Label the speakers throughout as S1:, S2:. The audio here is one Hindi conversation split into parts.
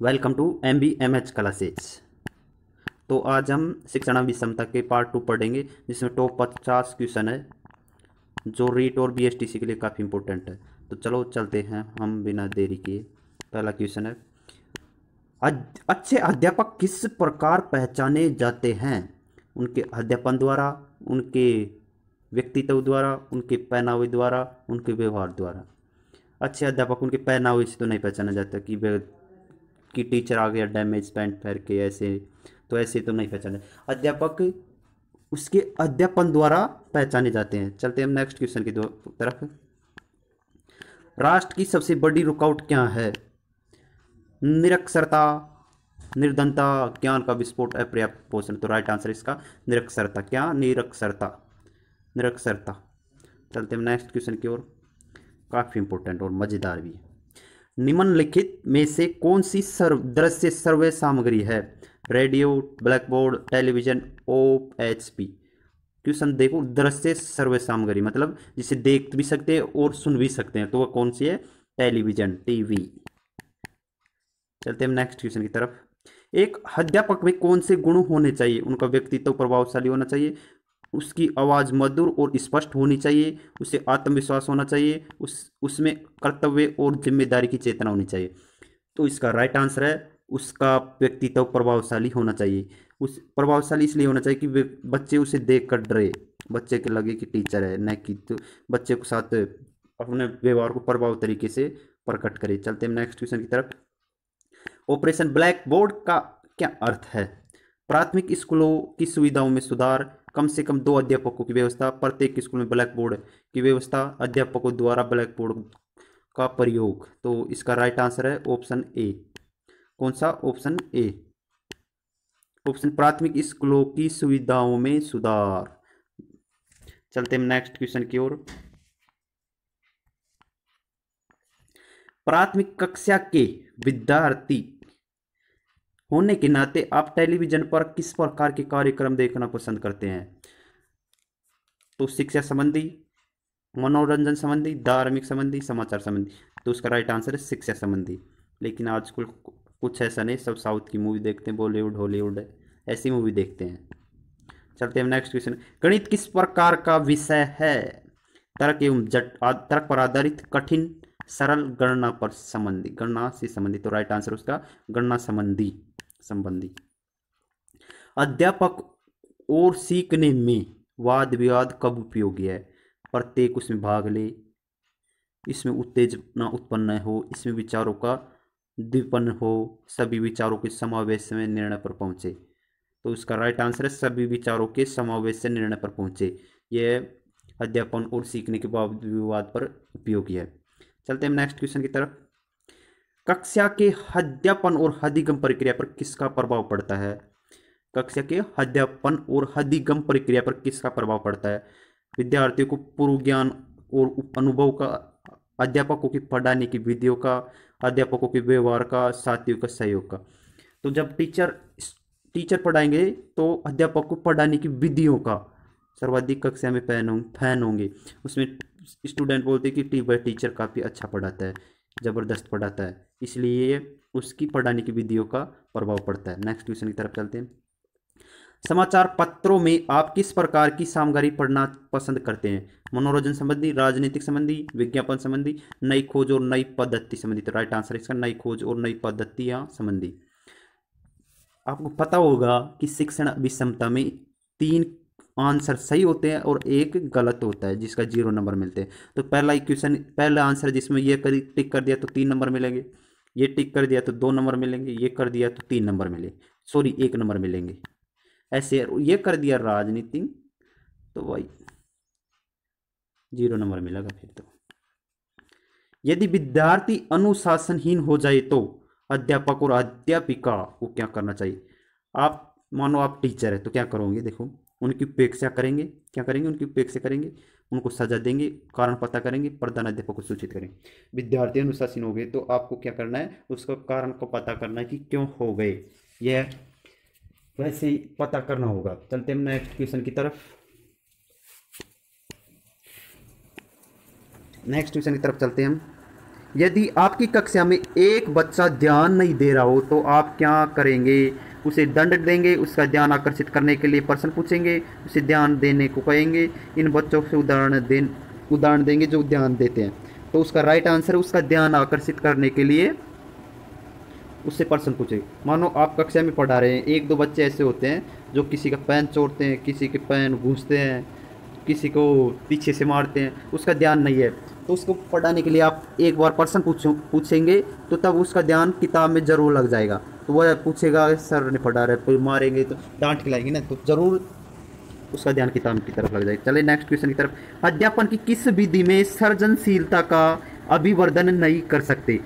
S1: Welcome to MBMH classes. तो आज हम शिक्षण विषमता के पार्ट 2 पढ़ेंगे, जिसमें टॉप 50 क्वेश्चन है जो रीट और BSTC के लिए काफ़ी इंपॉर्टेंट है। तो चलो चलते हैं हम बिना देरी किए। पहला क्वेश्चन है, अच्छे अध्यापक किस प्रकार पहचाने जाते हैं? उनके अध्यापन द्वारा, उनके व्यक्तित्व द्वारा, उनके पहनावे द्वारा, उनके व्यवहार द्वारा। अच्छे अध्यापक उनके पहनावे से तो नहीं पहचाना जाता कि टीचर आ गया डैमेज पैंट पहन के, ऐसे तो ऐसे तो नहीं पहचाने। अध्यापक उसके अध्यापन द्वारा पहचाने जाते हैं। चलते हैं हम नेक्स्ट क्वेश्चन की तरफ। राष्ट्र की सबसे बड़ी रुकावट क्या है? निरक्षरता, निर्धनता, ज्ञान का विस्फोट, अपर्याप्त पोषण। तो राइट आंसर इसका निरक्षरता। क्या? निरक्षरता, निरक्षरता। चलते हैं नेक्स्ट क्वेश्चन की ओर, काफ़ी इंपॉर्टेंट और मज़ेदार भी है। निम्नलिखित में से कौन सी दृश्य सर्वे सामग्री है? Radio, black board, television, OHP। Question देखो, दृश्य सर्वे सामग्री मतलब जिसे देख भी सकते हैं और सुन भी सकते हैं, तो वह कौन सी है? Television, TV. चलते हैं नेक्स्ट क्वेश्चन की तरफ। एक अध्यापक में कौन से गुण होने चाहिए? उनका व्यक्तित्व प्रभावशाली होना चाहिए, उसकी आवाज़ मधुर और स्पष्ट होनी चाहिए, उसे आत्मविश्वास होना चाहिए, उसमें कर्तव्य और जिम्मेदारी की चेतना होनी चाहिए। तो इसका राइट आंसर है उसका व्यक्तित्व प्रभावशाली होना चाहिए। उस प्रभावशाली इसलिए होना चाहिए कि बच्चे उसे देख कर डरे, बच्चे के लगे कि टीचर है, न कि तो बच्चे के साथ अपने व्यवहार को प्रभाव तरीके से प्रकट करे। चलते हैं नेक्स्ट क्वेश्चन की तरफ। ऑपरेशन ब्लैक बोर्ड का क्या अर्थ है? प्राथमिक स्कूलों की सुविधाओं में सुधार, कम से कम 2 अध्यापकों की व्यवस्था, प्रत्येक स्कूल में ब्लैक बोर्ड की व्यवस्था, अध्यापकों द्वारा ब्लैक बोर्ड का प्रयोग। तो इसका राइट आंसर है ऑप्शन ए। कौन सा? Option A. ऑप्शन प्राथमिक स्कूलों की सुविधाओं में सुधार। चलते हैं नेक्स्ट क्वेश्चन की ओर। प्राथमिक कक्षा के विद्यार्थी होने के नाते आप टेलीविजन पर किस प्रकार के कार्यक्रम देखना पसंद करते हैं? तो शिक्षा संबंधी, मनोरंजन संबंधी, धार्मिक संबंधी, समाचार संबंधी। तो उसका राइट आंसर है शिक्षा संबंधी। लेकिन आजकल कुछ ऐसा नहीं, सब साउथ की मूवी देखते हैं, बॉलीवुड, हॉलीवुड ऐसी मूवी देखते हैं। चलते हैं नेक्स्ट क्वेश्चन। गणित किस प्रकार का विषय है? तर्क एवं तर्क पर आधारित, कठिन, सरल, गणना पर संबंधी, गणना से संबंधी। तो राइट आंसर उसका गणना संबंधी। अध्यापक और सीखने में वाद विवाद कब उपयोगी है? प्रत्येक उसमें भाग ले, इसमें उत्तेजना उत्पन्न हो, इसमें विचारों का द्विपन्न हो, सभी विचारों के समावेश में निर्णय पर पहुंचे। तो इसका राइट आंसर है सभी विचारों के समावेश से निर्णय पर पहुंचे। यह अध्यापन और सीखने के वाद विवाद पर उपयोगी है। चलते हैं नेक्स्ट क्वेश्चन की तरफ। कक्षा के अध्यापन और अधिगम प्रक्रिया पर किसका प्रभाव पड़ता है? कक्षा के अध्यापन और अधिगम प्रक्रिया पर किसका प्रभाव पड़ता है? विद्यार्थियों को पूर्व ज्ञान और अनुभव का, अध्यापकों की पढ़ाने की विधियों का, अध्यापकों के व्यवहार का, साथियों का सहयोग का। तो जब टीचर पढ़ाएंगे तो अध्यापक को पढ़ाने की विधियों का सर्वाधिक कक्षा में फैन होंगे। उसमें स्टूडेंट बोलते हैं कि वह टीचर काफ़ी अच्छा पढ़ाता है, ज़बरदस्त पढ़ाता है, इसलिए उसकी पढ़ाने की विधियों का प्रभाव पड़ता है। नेक्स्ट क्वेश्चन की तरफ चलते हैं। समाचार पत्रों में आप किस प्रकार की सामग्री पढ़ना पसंद करते हैं? मनोरंजन संबंधी, राजनीतिक संबंधी, विज्ञापन संबंधी, नई खोज और नई पद्धति संबंधी। तो राइट आंसर इसका नई खोज और नई पद्धतियां संबंधी। आपको पता होगा कि शिक्षण विषमता में 3 आंसर सही होते हैं और 1 गलत होता है, जिसका 0 नंबर मिलते हैं। तो पहला इक्वेशन, पहला आंसर जिसमें ये टिक कर दिया तो 3 नंबर मिलेंगे, ये टिक कर दिया तो 2 नंबर मिलेंगे, ये कर दिया तो 3 नंबर मिले, सॉरी 1 नंबर मिलेंगे। ऐसे ये कर दिया राजनीति तो भाई 0 नंबर मिलेगा। फिर तो यदि विद्यार्थी अनुशासनहीन हो जाए तो अध्यापक और अध्यापिका को क्या करना चाहिए? आप मानो आप टीचर है तो क्या करोगे? देखो, उनकी उपेक्षा करेंगे। क्या करेंगे? उनकी उपेक्षा करेंगे, उनको सजा देंगे, कारण पता करेंगे, प्रधान अध्यापक को सूचित करेंगे। विद्यार्थी अनुशासीन हो गए तो आपको क्या करना है? उसका कारण को पता करना है कि क्यों हो गए, यह वैसे ही पता करना होगा। चलते हैं नेक्स्ट क्वेश्चन की तरफ। नेक्स्ट क्वेश्चन की तरफ चलते हैं हम। यदि आपकी कक्षा में एक बच्चा ध्यान नहीं दे रहा हो तो आप क्या करेंगे? उसे दंड देंगे, उसका ध्यान आकर्षित करने के लिए प्रश्न पूछेंगे, उसे ध्यान देने को कहेंगे। इन बच्चों से उदाहरण देंगे जो ध्यान देते हैं। तो उसका राइट आंसर है उसका ध्यान आकर्षित करने के लिए उससे प्रश्न पूछे। मानो आप कक्षा में पढ़ा रहे हैं, एक दो बच्चे ऐसे होते हैं जो किसी का पेन चोरते हैं, किसी के पेन घूंसते हैं, किसी को पीछे से मारते हैं, उसका ध्यान नहीं है। तो उसको पढ़ाने के लिए आप एक बार प्रश्न पूछेंगे तो तब उसका ध्यान किताब में ज़रूर लग जाएगा। तो वह पूछेगा सर ने पढ़ा रहा है, कोई मारेंगे तो डांट खिलाएंगे ना, तो ज़रूर उसका ध्यान किताब की तरफ लग जाएगा। चलिए नेक्स्ट क्वेश्चन की तरफ। अध्यापन की किस विधि में सृजनशीलता का अभिवर्धन नहीं कर सकते?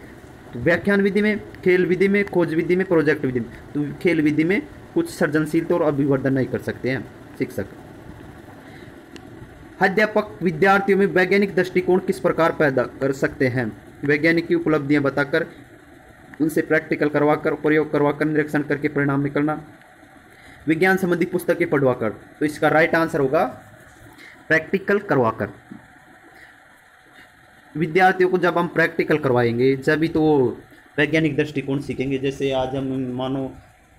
S1: तो व्याख्यान विधि में, खेल विधि में, खोज विधि में, प्रोजेक्ट विधि में। तो खेल विधि में कुछ सृजनशीलता और अभिवर्धन नहीं कर सकते हैं शिक्षक। अध्यापक विद्यार्थियों में वैज्ञानिक दृष्टिकोण किस प्रकार पैदा कर सकते हैं? वैज्ञानिक की उपलब्धियां बताकर, उनसे प्रैक्टिकल करवाकर, प्रयोग करवाकर, निरीक्षण करके परिणाम निकलना, विज्ञान संबंधी पुस्तकें पढ़वाकर। तो इसका राइट आंसर होगा प्रैक्टिकल करवाकर। विद्यार्थियों को जब हम प्रैक्टिकल करवाएंगे जब ही तो वो वैज्ञानिक दृष्टिकोण सीखेंगे। जैसे आज हम मानो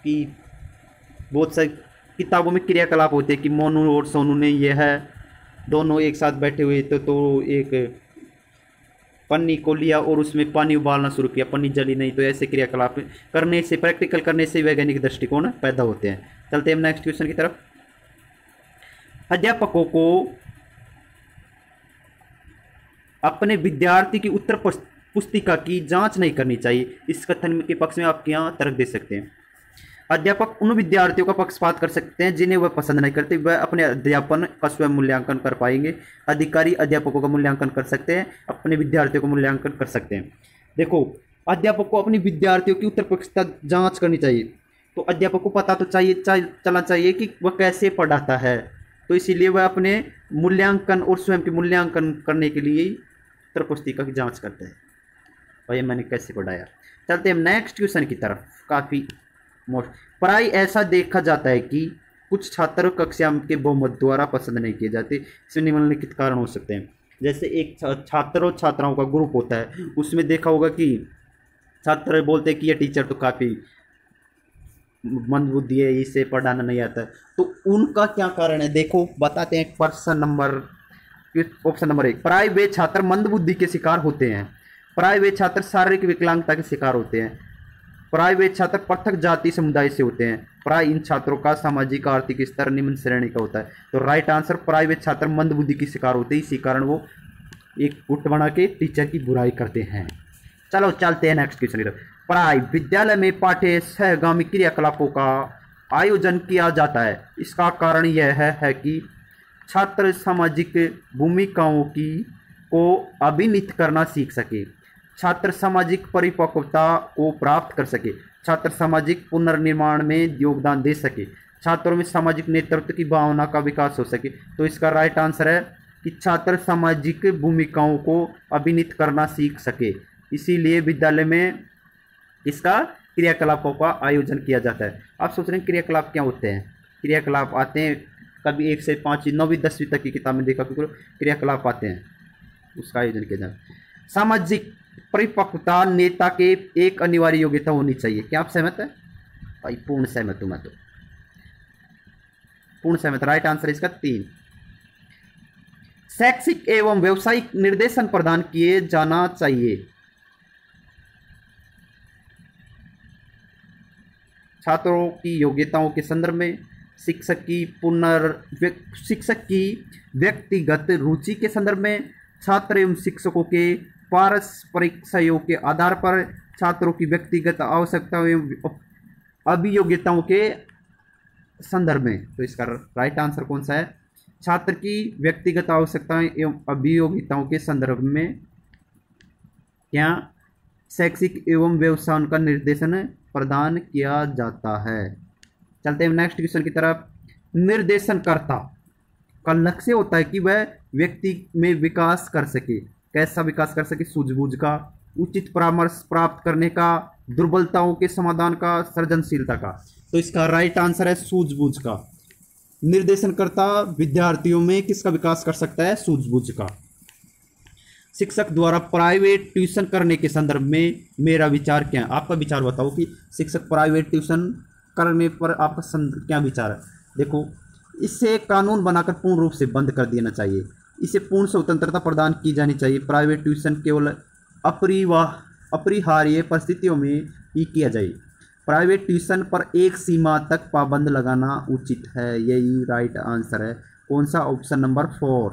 S1: कि बहुत सारी किताबों में क्रियाकलाप होते हैं कि मोनू और सोनू ने यह दोनों एक साथ बैठे हुए तो एक पन्नी को लिया और उसमें पानी उबालना शुरू किया, पन्नी जली नहीं। तो ऐसे क्रियाकलाप करने से, प्रैक्टिकल करने से वैज्ञानिक दृष्टिकोण पैदा होते हैं। चलते हैं नेक्स्ट क्वेश्चन की तरफ। अध्यापकों को अपने विद्यार्थी की उत्तर पुस्तिका की जांच नहीं करनी चाहिए। इस कथन के पक्ष में आप क्या तर्क दे सकते हैं? अध्यापक उन विद्यार्थियों का पक्षपात कर सकते हैं जिन्हें वह पसंद नहीं करते, वह अपने अध्यापन का स्वयं मूल्यांकन कर पाएंगे। अधिकारी अध्यापकों का मूल्यांकन कर सकते हैं, अपने विद्यार्थियों का मूल्यांकन कर सकते हैं। देखो, अध्यापक को अपनी विद्यार्थियों की उत्तर पुस्तिका जांच करनी चाहिए। तो अध्यापक को पता तो चलना चाहिए कि वह कैसे पढ़ाता है, तो इसीलिए वह अपने मूल्यांकन और स्वयं के मूल्यांकन करने के लिए उत्तर पुस्तिका की जाँच करते हैं, भाई मैंने कैसे पढ़ाया। चलते हैं नेक्स्ट क्वेश्चन की तरफ। काफ़ी प्राय ऐसा देखा जाता है कि कुछ छात्र कक्षा के बहुमत द्वारा पसंद नहीं किए जाते। इसमें निम्नलिखित कारण हो सकते हैं। जैसे एक छात्र और छात्राओं का ग्रुप होता है, उसमें देखा होगा कि छात्र बोलते हैं कि ये टीचर तो काफ़ी मंदबुद्धि है, इसे पढ़ाना नहीं आता। तो उनका क्या कारण है, देखो बताते हैं। ऑप्शन नंबर 1, प्राय वे छात्र मंदबुद्धि के शिकार होते हैं। प्राय वे छात्र शारीरिक विकलांगता के शिकार होते हैं। प्राय वे छात्र पृथक जाति समुदाय से होते हैं। प्राय इन छात्रों का सामाजिक आर्थिक स्तर निम्न श्रेणी का होता है। तो राइट आंसर, प्राय वे छात्र मंदबुद्धि के शिकार होते हैं, इसी कारण वो एक गुट बना के टीचर की बुराई करते हैं। चलो चलते हैं नेक्स्ट क्वेश्चन की तरफ। प्राय विद्यालय में पाठ्य सहगामी क्रियाकलापों का आयोजन किया जाता है। इसका कारण यह है कि छात्र सामाजिक भूमिकाओं को अभिनीत करना सीख सके, छात्र सामाजिक परिपक्वता को प्राप्त कर सके, छात्र सामाजिक पुनर्निर्माण में योगदान दे सके, छात्रों में सामाजिक नेतृत्व की भावना का विकास हो सके। तो इसका राइट आंसर है कि छात्र सामाजिक भूमिकाओं को अभिनीत करना सीख सके, इसीलिए विद्यालय में इसका क्रियाकलापों का आयोजन किया जाता है। आप सोच रहे हैं क्रियाकलाप क्या होते हैं? क्रियाकलाप आते हैं कभी 1 से 5, 9वीं 10वीं तक की किताब में देखा क्रियाकलाप आते हैं, उसका आयोजन किया जाता है। सामाजिक परिपक्वता नेता के एक अनिवार्य योग्यता होनी चाहिए। क्या आप सहमत हैं? भाई पूर्ण सहमत हूं मैं, तो पूर्ण सहमत। राइट आंसर इसका 3। शैक्षिक एवं व्यवसायिक निर्देशन प्रदान किए जाना चाहिए। छात्रों की योग्यताओं के संदर्भ में, शिक्षक की व्यक्तिगत रुचि के संदर्भ में, छात्र एवं शिक्षकों के पारस्परिक सहयोग के आधार पर, छात्रों की व्यक्तिगत आवश्यकताओं एवं अभियोग्यताओं के संदर्भ में। तो इसका राइट आंसर कौन सा है? छात्र की व्यक्तिगत आवश्यकताओं एवं अभियोग्यताओं के संदर्भ में क्या शैक्षिक एवं व्यवसाय का निर्देशन प्रदान किया जाता है। चलते हैं नेक्स्ट क्वेश्चन की तरफ। निर्देशनकर्ता का लक्ष्य होता है कि वह व्यक्ति में विकास कर सके। कैसा विकास कर सके? सूझबूझ का, उचित परामर्श प्राप्त करने का, दुर्बलताओं के समाधान का, सृजनशीलता का। तो इसका राइट आंसर है सूझबूझ का। निर्देशनकर्ता विद्यार्थियों में किसका विकास कर सकता है? सूझबूझ का। शिक्षक द्वारा प्राइवेट ट्यूशन करने के संदर्भ में मेरा विचार क्या है। आपका विचार बताओ कि शिक्षक प्राइवेट ट्यूशन करने पर आपका क्या विचार है। देखो, इससे कानून बनाकर पूर्ण रूप से बंद कर देना चाहिए। इसे पूर्ण स्वतंत्रता प्रदान की जानी चाहिए। प्राइवेट ट्यूशन केवल अपरिहार्य परिस्थितियों में ही किया जाए। प्राइवेट ट्यूशन पर एक सीमा तक पाबंद लगाना उचित है। यही राइट आंसर है। कौन सा? Option number 4।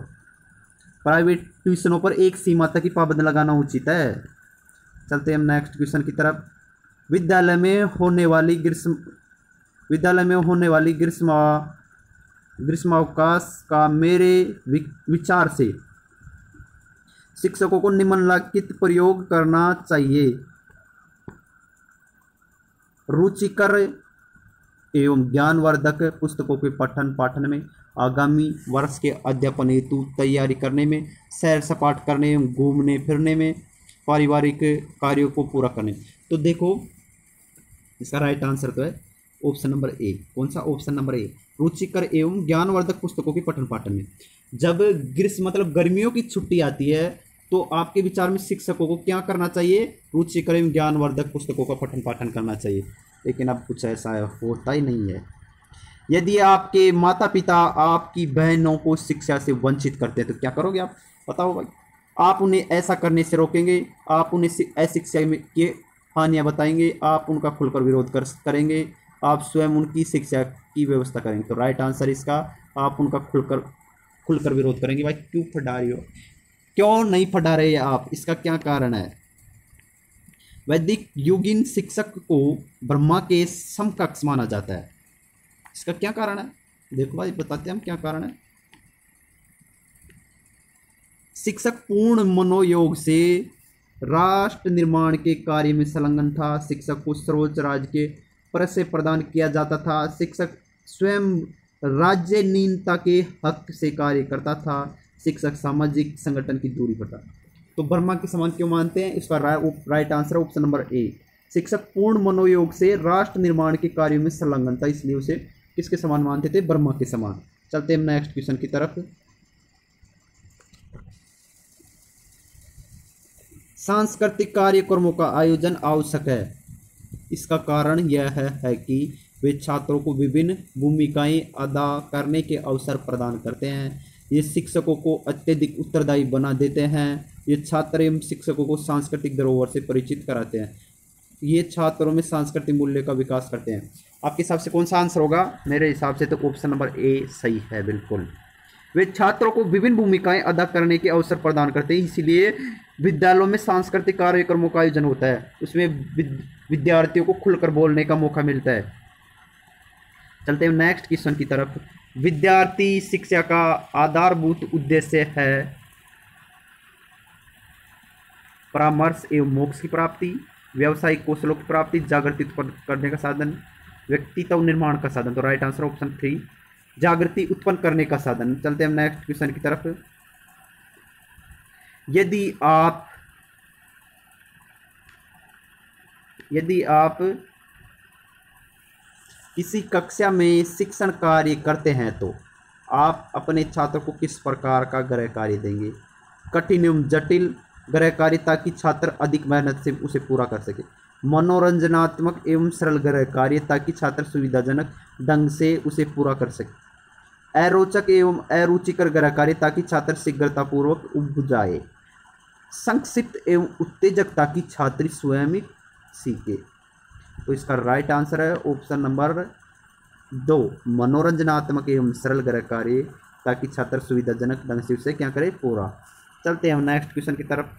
S1: प्राइवेट ट्यूशनों पर एक सीमा तक ही पाबंद लगाना उचित है। चलते हैं हम नेक्स्ट क्वेश्चन की तरफ। विद्यालय में होने वाली ग्रीष्मावकाश का मेरे विचार से शिक्षकों को निम्नलिखित प्रयोग करना चाहिए। रुचिकर एवं ज्ञानवर्धक पुस्तकों के पठन पाठन में, आगामी वर्ष के अध्यापन हेतु तैयारी करने में, सैर सपाट करने एवं घूमने फिरने में, पारिवारिक कार्यों को पूरा करने में। तो देखो, इसका राइट आंसर तो है ऑप्शन नंबर ए। कौन सा? ऑप्शन नंबर ए, रुचिकर एवं ज्ञानवर्धक पुस्तकों के पठन पाठन में। जब ग्रीष्म मतलब गर्मियों की छुट्टी आती है तो आपके विचार में शिक्षकों को क्या करना चाहिए? रुचिकर एवं ज्ञानवर्धक पुस्तकों का पठन पाठन करना चाहिए। लेकिन अब कुछ ऐसा होता ही नहीं है। यदि आपके माता पिता आपकी बहनों को शिक्षा से वंचित करते हैं तो क्या करोगे आप? बताओ भाई। आप उन्हें ऐसा करने से रोकेंगे, आप उन्हें अशिक्षा की हानियाँ बताएंगे, आप उनका खुलकर विरोध करेंगे, आप स्वयं उनकी शिक्षा की व्यवस्था करेंगे। तो राइट आंसर इसका, आप उनका खुलकर विरोध करेंगे। भाई क्यों फटा रही हो? क्यों नहीं फटा रहे आप? इसका क्या कारण है? वैदिक युगीन शिक्षक को ब्रह्मा के समकक्ष माना जाता है। इसका क्या कारण है? देखो भाई, बताते हैं हम क्या कारण है। शिक्षक पूर्ण मनोयोग से राष्ट्र निर्माण के कार्य में संलग्न था। शिक्षक को सर्वोच्च राज्य के पद से प्रदान किया जाता था। शिक्षक स्वयं राज्य नीनता के हक से कार्य करता था। शिक्षक सामाजिक संगठन की दूरी पर था। तो ब्रह्मा के समान क्यों मानते हैं? इसका राइट आंसर है ऑप्शन नंबर ए। शिक्षक पूर्ण मनोयोग से राष्ट्र निर्माण के कार्यों में संलग्न था, इसलिए उसे किसके समान मानते थे? ब्रह्मा के समान। चलते हैं नेक्स्ट क्वेश्चन की तरफ। सांस्कृतिक कार्यक्रमों का आयोजन आवश्यक है। इसका कारण यह है कि वे छात्रों को विभिन्न भूमिकाएं अदा करने के अवसर प्रदान करते हैं। ये शिक्षकों को अत्यधिक उत्तरदायी बना देते हैं। ये छात्र एवं शिक्षकों को सांस्कृतिक धरोहर से परिचित कराते हैं। ये छात्रों में सांस्कृतिक मूल्य का विकास करते हैं। आपके हिसाब से कौन सा आंसर होगा? मेरे हिसाब से तो ऑप्शन नंबर ए सही है, बिल्कुल। वे छात्रों को विभिन्न भूमिकाएं अदा करने के अवसर प्रदान करते हैं, इसीलिए विद्यालयों में सांस्कृतिक कार्यक्रमों का आयोजन होता है। उसमें विद्यार्थियों को खुलकर बोलने का मौका मिलता है। चलते हैं नेक्स्ट क्वेश्चन की तरफ। विद्यार्थी शिक्षा का आधारभूत उद्देश्य है परामर्श एवं मोक्ष की प्राप्ति, व्यावसायिक कौशलों की प्राप्ति, जागृति उत्पन्न करने का साधन, व्यक्तित्व निर्माण का साधन। तो राइट आंसर ऑप्शन 3, जागृति उत्पन्न करने का साधन। चलते हैं नेक्स्ट क्वेश्चन की तरफ। यदि आप किसी कक्षा में शिक्षण कार्य करते हैं तो आप अपने छात्र को किस प्रकार का गृह कार्य देंगे? कठिन एवं जटिल गृह कार्य ताकि छात्र अधिक मेहनत से उसे पूरा कर सके, मनोरंजनात्मक एवं सरल गृह कार्य ताकि छात्र सुविधाजनक ढंग से उसे पूरा कर सके, अरोचक एवं अरुचिकर गृह कार्य ताकि छात्र शीघ्रतापूर्वक उब जाए, संक्षिप्त एवं उत्तेजक ताकि छात्र स्वयं सीखे। तो इसका राइट आंसर है ऑप्शन नंबर 2, मनोरंजनात्मक एवं सरल गृह कार्य ताकि छात्र सुविधाजनक ढंग से उसे क्या करे? पूरा। चलते हैं हम नेक्स्ट क्वेश्चन की तरफ।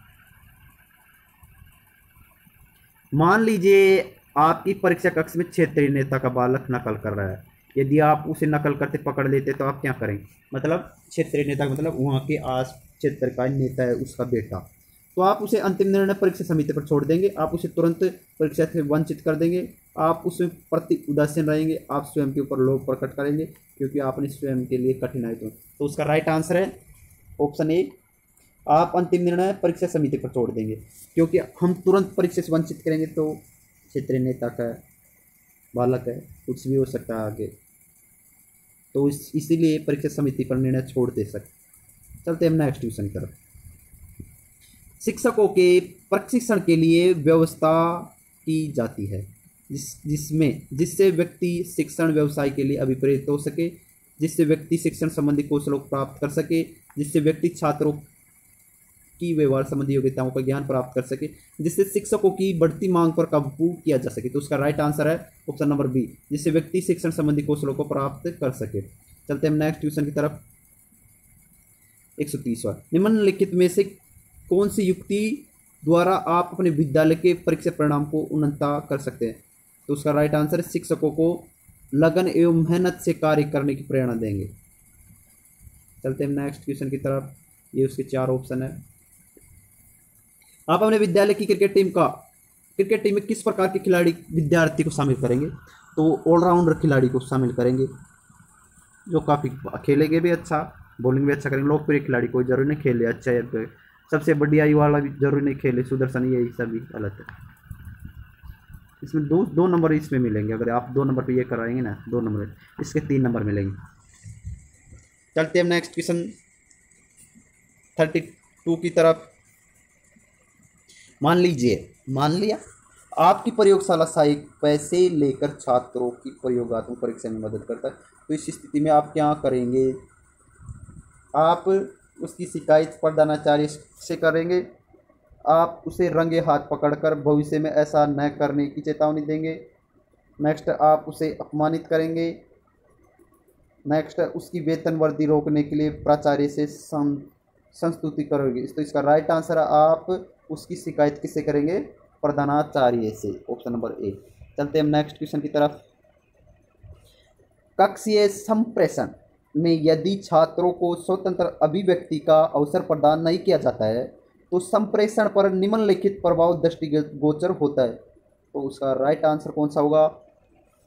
S1: मान लीजिए आपकी परीक्षा कक्ष में क्षेत्रीय नेता का बालक नकल कर रहा है। यदि आप उसे नकल करते पकड़ लेते तो आप क्या करेंगे? मतलब क्षेत्रीय नेता मतलब वहाँ के आस क्षेत्र का नेता है, उसका बेटा। तो आप उसे अंतिम निर्णय परीक्षा समिति पर छोड़ देंगे, आप उसे तुरंत परीक्षा से वंचित कर देंगे, आप उसमें प्रति उदासीन रहेंगे, आप स्वयं के ऊपर लोभ प्रकट करेंगे क्योंकि आपने स्वयं के लिए कठिनाई तो उसका राइट आंसर है ऑप्शन ए, आप अंतिम निर्णय परीक्षा समिति पर छोड़ देंगे। क्योंकि हम तुरंत परीक्षा से वंचित करेंगे तो क्षेत्रीय नेता का बालक है, कुछ भी हो सकता है आगे, तो इसीलिए परीक्षा समिति पर निर्णय छोड़ दे सकते। चलते हम नेक्स्ट क्वेश्चन की तरफ। शिक्षकों के प्रशिक्षण के लिए व्यवस्था की जाती है, जिससे व्यक्ति शिक्षण व्यवसाय के लिए अभिप्रेरित हो सके, जिससे व्यक्ति शिक्षण संबंधी कौशलों को प्राप्त कर सके, जिससे व्यक्ति छात्रों की व्यवहार संबंधी योग्यताओं का ज्ञान प्राप्त कर सके, जिससे शिक्षकों की बढ़ती मांग पर काबू किया जा सके। तो उसका राइट आंसर है ऑप्शन नंबर बी, जिससे व्यक्ति शिक्षण संबंधी कौशलों को प्राप्त कर सके। चलते हैं नेक्स्ट क्वेश्चन की तरफ। 130वां, निम्नलिखित में से कौन सी युक्ति द्वारा आप अपने विद्यालय के परीक्षा परिणाम को उन्नत कर सकते हैं? तो उसका राइट आंसर है शिक्षकों को लगन एवं मेहनत से कार्य करने की प्रेरणा देंगे। चलते हैं नेक्स्ट क्वेश्चन की तरफ। ये उसके 4 ऑप्शन है। आप अपने विद्यालय की क्रिकेट टीम में किस प्रकार के खिलाड़ी विद्यार्थी को शामिल करेंगे? तो ऑलराउंडर खिलाड़ी को शामिल करेंगे, जो काफ़ी खेलेंगे भी अच्छा, बॉलिंग भी अच्छा करेंगे। लोकप्रिय खिलाड़ी कोई जरूरी नहीं खेले अच्छा है, सबसे बढ़िया वाला भी जरूरी नहीं खेले, सुदर्शन, यही सभी गलत है। इसमें दो नंबर इसमें मिलेंगे, अगर आप 2 नंबर पे ये कराएंगे ना, 2 नंबर, इसके 3 नंबर मिलेंगे। चलते हैं नेक्स्ट क्वेश्चन 32 की तरफ। मान लिया आपकी प्रयोगशाला सहायक पैसे लेकर छात्रों की प्रयोगात्मक परीक्षा में मदद करता है, तो इस स्थिति में आप क्या करेंगे? आप उसकी शिकायत प्रधानाचार्य से करेंगे, आप उसे रंगे हाथ पकड़कर भविष्य में ऐसा न करने की चेतावनी देंगे। नेक्स्ट, आप उसे अपमानित करेंगे। नेक्स्ट, उसकी वेतन वृद्धि रोकने के लिए प्राचार्य से संस्तुति करोगे। तो इसका राइट आंसर है आप उसकी शिकायत किससे करेंगे? प्रधानाचार्य से, ऑप्शन नंबर ए। चलते हैं नेक्स्ट क्वेश्चन की तरफ। कक्षीय संप्रेषण में यदि छात्रों को स्वतंत्र अभिव्यक्ति का अवसर प्रदान नहीं किया जाता है तो संप्रेषण पर निम्नलिखित प्रभाव दृष्टिगोचर होता है। तो उसका राइट आंसर कौन सा होगा?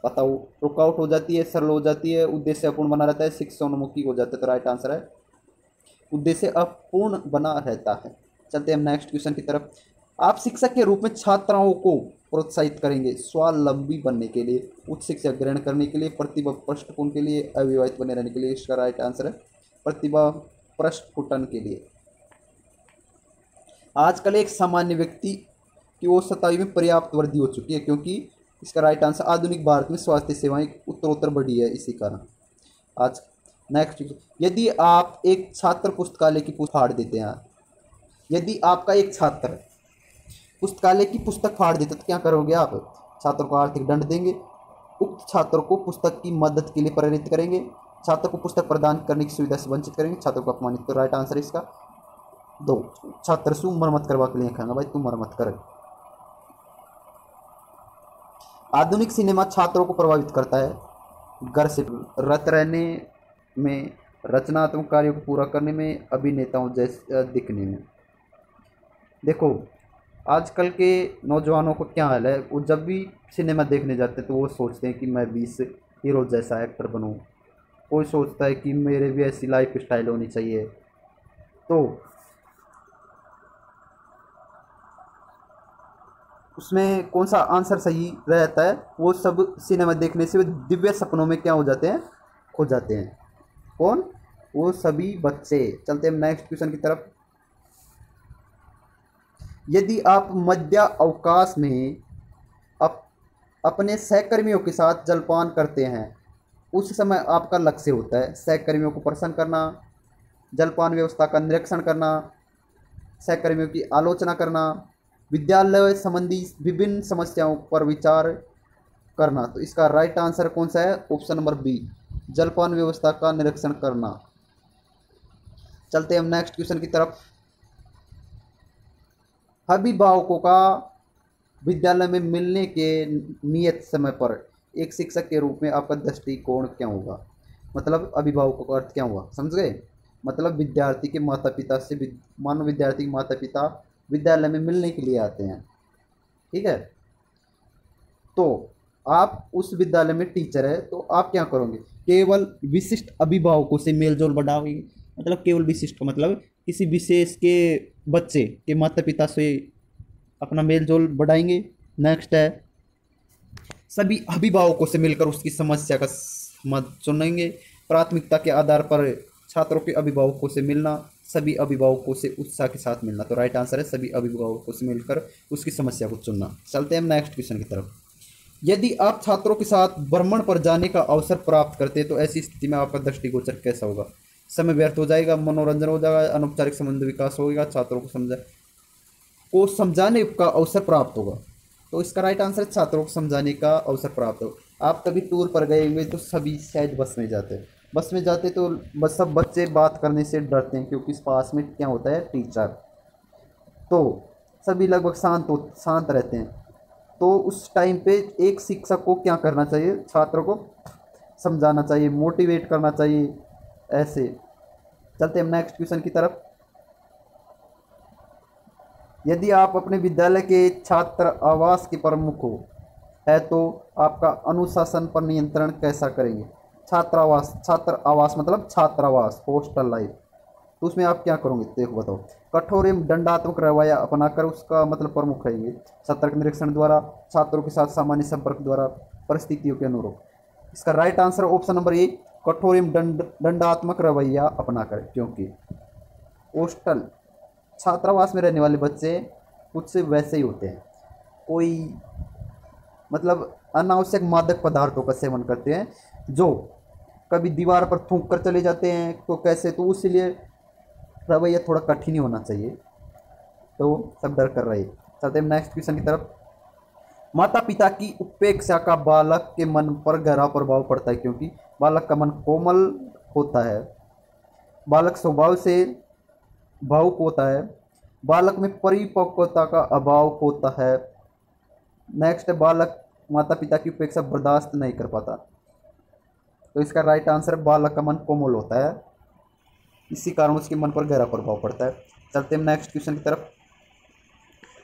S1: बताओ। रुकावट हो जाती है, सरल हो जाती है, उद्देश्य अपूर्ण बना रहता है, शिक्षोन्मुखी हो जाता है। तो राइट आंसर है उद्देश्य अपूर्ण बना रहता है। चलते हैं नेक्स्ट क्वेश्चन की तरफ। आप शिक्षक के रूप में छात्राओं को प्रोत्साहित करेंगे स्वावलंबी बनने के लिए, उच्च शिक्षा ग्रहण करने के लिए, प्रतिभा प्रस्फुटन के लिए, अविवाहित बने रहने के लिए। इसका राइट आंसर है प्रतिभा प्रस्फुटन के लिए। आजकल एक सामान्य व्यक्ति की औसत आयु में पर्याप्त वृद्धि हो चुकी है, क्योंकि इसका राइट आंसर आधुनिक भारत में स्वास्थ्य सेवाएं उत्तरोत्तर बढ़ी है इसी कारण। आज नेक्स्ट, यदि आप एक छात्र पुस्तकालय की पुस्तक फाड़ देते हैं, यदि आपका एक छात्र पुस्तकालय की पुस्तक फाड़ देते तो क्या करोगे आप? छात्र को आर्थिक दंड देंगे, उक्त छात्र को पुस्तक की मदद के लिए प्रेरित करेंगे, छात्र को पुस्तक प्रदान करने की सुविधा से वंचित करेंगे, छात्र को अपमानित। तो राइट आंसर इसका 2, छात्र से मरम्मत करवा के लिए कहेंगे, भाई तू मरम्मत कर। आधुनिक सिनेमा छात्रों को प्रभावित करता है घर से रत रहने में, रचनात्मक कार्यों को पूरा करने में, अभिनेताओं जैसे दिखने में। देखो आजकल के नौजवानों को क्या हाल है, वो जब भी सिनेमा देखने जाते हैं तो वो सोचते हैं कि मैं भी इस हीरो जैसा एक्टर बनूं, कोई सोचता है कि मेरे भी ऐसी लाइफ स्टाइल होनी चाहिए। तो उसमें कौन सा आंसर सही रहता है? वो सब सिनेमा देखने से दिव्य सपनों में क्या हो जाते हैं? खो जाते हैं। कौन? वो सभी बच्चे। चलते हैं नेक्स्ट क्वेश्चन की तरफ। यदि आप मध्य अवकाश में अपने सहकर्मियों के साथ जलपान करते हैं, उस समय आपका लक्ष्य होता है सहकर्मियों को प्रसन्न करना, जलपान व्यवस्था का निरीक्षण करना, सहकर्मियों की आलोचना करना, विद्यालय संबंधी विभिन्न समस्याओं पर विचार करना। तो इसका राइट आंसर कौन सा है? ऑप्शन नंबर बी, जलपान व्यवस्था का निरीक्षण करना। चलते हैं हम नेक्स्ट क्वेश्चन की तरफ। अभिभावकों का विद्यालय में मिलने के नियत समय पर एक शिक्षक के रूप में आपका दृष्टिकोण क्या होगा? मतलब अभिभावकों का अर्थ क्या हुआ, समझ गए? मतलब विद्यार्थी के माता पिता से, मानो विद्यार्थी के माता पिता विद्यालय में मिलने के लिए आते हैं, ठीक है? तो आप उस विद्यालय में टीचर है तो आप क्या करोगे? केवल विशिष्ट अभिभावकों से मेलजोल बढ़ाओगे। मतलब केवल विशिष्ट का मतलब किसी विशेष के बच्चे के माता पिता से अपना मेलजोल बढ़ाएंगे। नेक्स्ट है सभी अभिभावकों से मिलकर उसकी समस्या का मत सुनेंगे, प्राथमिकता के आधार पर छात्रों के अभिभावकों से मिलना, सभी अभिभावकों से उत्साह के साथ मिलना। तो राइट आंसर है सभी अभिभावकों से मिलकर उसकी समस्या को चुनना। चलते हैं नेक्स्ट क्वेश्चन की तरफ। यदि आप छात्रों के साथ भ्रमण पर जाने का अवसर प्राप्त करते हैं तो ऐसी स्थिति में आपका दृष्टिगोचर कैसा होगा? समय व्यर्थ हो जाएगा, मनोरंजन हो जाएगा, अनौपचारिक संबंध विकास होगा, छात्रों को समझाने का अवसर प्राप्त होगा। तो इसका राइट आंसर है छात्रों को समझाने का अवसर प्राप्त हो। आप कभी टूर पर गए हुए तो सभी शायद बस में जाते तो बस सब बच्चे बात करने से डरते हैं क्योंकि इस पास में क्या होता है, टीचर। तो सभी लगभग शांत रहते हैं। तो उस टाइम पे एक शिक्षक को क्या करना चाहिए, छात्रों को समझाना चाहिए, मोटिवेट करना चाहिए। ऐसे चलते हैं नेक्स्ट क्वेश्चन की तरफ। यदि आप अपने विद्यालय के छात्र आवास के प्रमुख हो है तो आपका अनुशासन पर नियंत्रण कैसा करेंगे? छात्र आवास मतलब छात्रावास, हॉस्टल लाइफ। तो उसमें आप क्या करोगे, देखो बताओ। कठोर एवं दंडात्मक रवैया अपनाकर, उसका मतलब प्रमुख है ये। सतर्क निरीक्षण द्वारा, छात्रों के साथ सामान्य संपर्क द्वारा, परिस्थितियों के अनुरूप। इसका right answer option number A, कठोर एवं दंडात्मक रवैया अपनाकर। क्योंकि हॉस्टल छात्रावास में रहने वाले बच्चे कुछ से वैसे ही होते हैं, कोई मतलब अनावश्यक मादक पदार्थों का सेवन करते हैं, जो कभी दीवार पर थूक कर चले जाते हैं तो कैसे, तो उसलिए रवैया थोड़ा कठिन ही होना चाहिए। तो सब डर कर रहे। चलते हैं नेक्स्ट क्वेश्चन की तरफ। माता पिता की उपेक्षा का बालक के मन पर गहरा प्रभाव पड़ता है क्योंकि बालक का मन कोमल होता है, बालक स्वभाव से भावुक होता है, बालक में परिपक्वता का अभाव होता है। नेक्स्ट है, बालक माता पिता की उपेक्षा बर्दाश्त नहीं कर पाता। तो इसका राइट आंसर है बालक का मन कोमल होता है, इसी कारण उसके मन पर गहरा प्रभाव पड़ता है। चलते हैं नेक्स्ट क्वेश्चन की तरफ।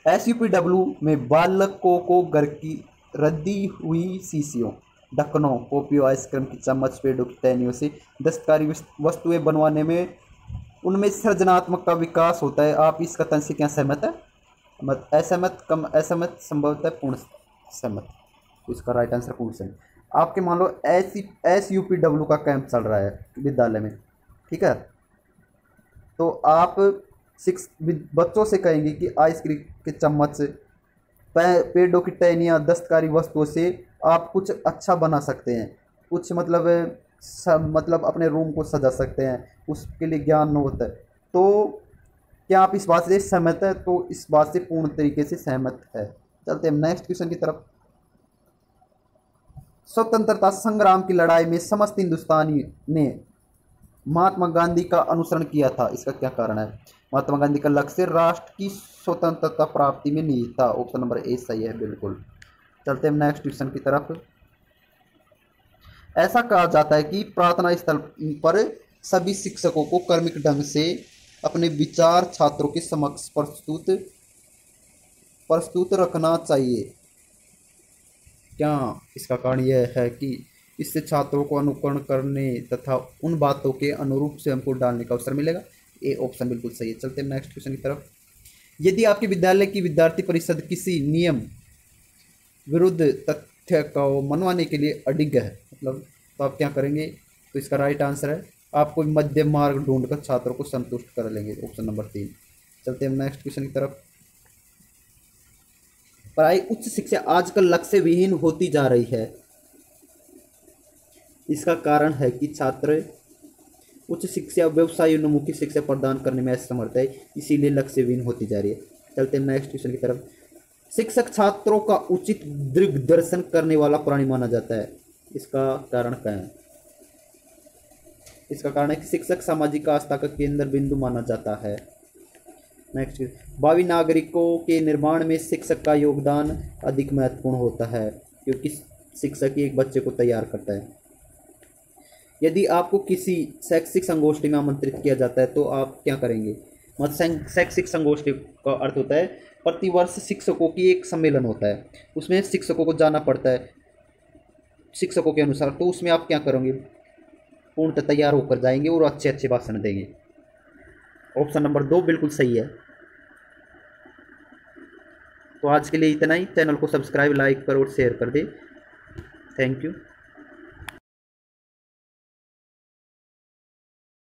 S1: SUPW में बालकों को घर की रद्दी हुई शीशियों, ढक्कनों, कॉपियों, आइसक्रीम की चम्मच, पेड़ों की टहनियों से दस्तकारी वस्तुएं बनवाने में उनमें सृजनात्मक का विकास होता है। आप इस कथन से क्या सहमत है? मत असहमत, कम असहमत, संभवतः पूर्ण सहमत। तो इसका राइट आंसर पूर्ण सहमत। आपके मान लो SUPW का कैंप चल रहा है विद्यालय में, ठीक है, तो आप बच्चों से कहेंगे कि आइसक्रीम के चम्मच, पेड़ों की टहनियाँ, दस्तकारी वस्तुओं से आप कुछ अच्छा बना सकते हैं, कुछ मतलब अपने रूम को सजा सकते हैं, उसके लिए ज्ञान होता है। तो क्या आप इस बात से सहमत है? तो इस बात से पूर्ण तरीके से सहमत है। चलते हैं नेक्स्ट क्वेश्चन की तरफ। स्वतंत्रता संग्राम की लड़ाई में समस्त हिंदुस्तानी ने महात्मा गांधी का अनुसरण किया था, इसका क्या कारण है? महात्मा गांधी का लक्ष्य राष्ट्र की स्वतंत्रता प्राप्ति में निहित था। ऑप्शन नंबर ए सही है, बिल्कुल। चलते हैं नेक्स्ट क्वेश्चन की तरफ। ऐसा कहा जाता है कि प्रार्थना स्थल पर सभी शिक्षकों को कर्मिक ढंग से अपने विचार छात्रों के समक्ष प्रस्तुत रखना चाहिए। क्या इसका कारण यह है कि इससे छात्रों को अनुकरण करने तथा उन बातों के अनुरूप स्वयं को डालने का अवसर मिलेगा? ए ऑप्शन बिल्कुल सही है। चलते हैं नेक्स्ट क्वेश्चन की तरफ। यदि आपके विद्यालय की विद्यार्थी परिषद किसी नियम विरुद्ध तथ्य को मनवाने के लिए अडिग है, मतलब तो आप क्या करेंगे? तो इसका राइट आंसर है आप कोई मध्यम मार्ग ढूंढकर छात्रों को संतुष्ट कर लेंगे। Option number 3। चलते हैं नेक्स्ट क्वेश्चन की तरफ। पढ़ाई उच्च शिक्षा आजकल लक्ष्य विहीन होती जा रही है, इसका कारण है कि छात्र उच्च शिक्षा व्यवसायोन्मुखी शिक्षा प्रदान करने में असमर्थ है, इसीलिए लक्ष्य विहीन होती जा रही है। चलते हैं नेक्स्ट क्वेश्चन की तरफ। शिक्षक छात्रों का उचित दिग्दर्शन करने वाला प्राणी माना जाता है, इसका कारण क्या है? इसका कारण है कि शिक्षक सामाजिक आस्था का केंद्र बिंदु माना जाता है। नेक्स्ट, भावी नागरिकों के निर्माण में शिक्षक का योगदान अधिक महत्वपूर्ण होता है क्योंकि शिक्षक ही एक बच्चे को तैयार करता है। यदि आपको किसी शैक्षिक संगोष्ठी में आमंत्रित किया जाता है तो आप क्या करेंगे? मतलब शैक्षिक संगोष्ठी का अर्थ होता है प्रतिवर्ष शिक्षकों की एक सम्मेलन होता है, उसमें शिक्षकों को जाना पड़ता है शिक्षकों के अनुसार। तो उसमें आप क्या करोगे? पूर्णतः तैयार होकर जाएंगे और अच्छे अच्छे भाषण देंगे। ऑप्शन नंबर 2 बिल्कुल सही है। तो आज के लिए इतना ही। चैनल को सब्सक्राइब, लाइक कर और शेयर कर दे। Thank you.